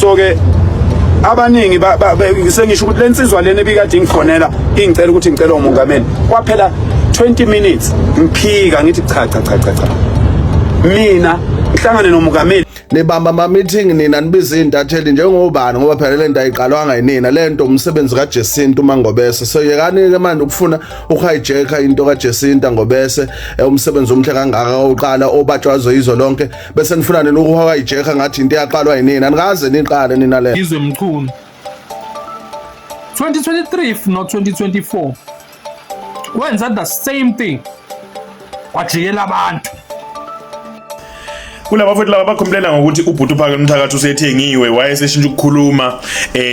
so ke abaningi sengisho ukuthi lensizwa lena ebikade ngifonela ingicela ukuthi ngicela umongameli kwaphela 20 minutes ngiphika ngithi cha mina ngihlangane nomongameli nibamba ama meeting nina nibiza intatheli njengobani ngoba phela le nto ayiqalwanga yinina le nto umsebenzi kaJacinta uMangobese so yekani ke manje ukufuna uhijacker into kaJacinta Ngobese umsebenzi omhle kangaka oqala obatshwazo izwe lonke bese nifuna nina ukuhijacker ngathi into yaqalwa yinina nikaze niqale nina le izwe mchunu 2023 if not 2024 wenza the same thing wajikela abantu kulaba futhi laba bakhomplena ngokuthi ubhuti uphakela umthakathi usethengiwe wayeseshintsha ukukhuluma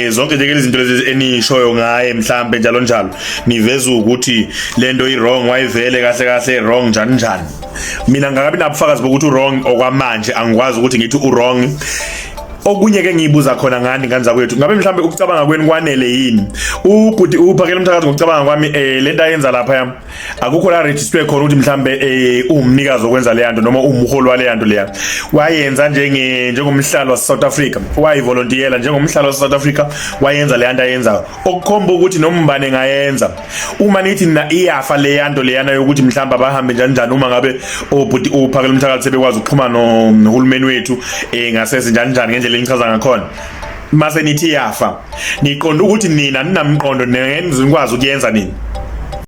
zonke nje lezi zinto lezi enishoyo ngaye mhlambe njalo njalo niveza ukuthi lento i wrong wayivele kahle wrong njani mina ngakabi nabufakazi bokuthi u wrong okwamanje angikwazi ukuthi ngithi u wrong okunye ke ngiyibuza khona ngani nganza kwethu ngabe mhlambe ukucabanga kweni kwanele yini ubhuti uphakela umthakathi ngokucabanga kwami lento ayenza lapha yami akukho la register khona ukuthi mhlambe umnikazi okwenza le yanto noma umholi wale yanto leya wayenza njengomhlalo wa South Africa wayivolunteer njengomhlalo wa South Africa wayenza le yanto ayenza okukhomba ukuthi nombane ngayenza uma nithi na iyafa le yanto leyana yokuthi mhlamba bahambe njani uma ngabe ubhuti uphakela umthakathi sebekwazi ukuxhumana nohulumeni wethu ngasese njani ngendlela engichaza ngakhona mase nithi yafa niqonda ukuthi nina ninamqondo nenze nikwazi ukuyenza nini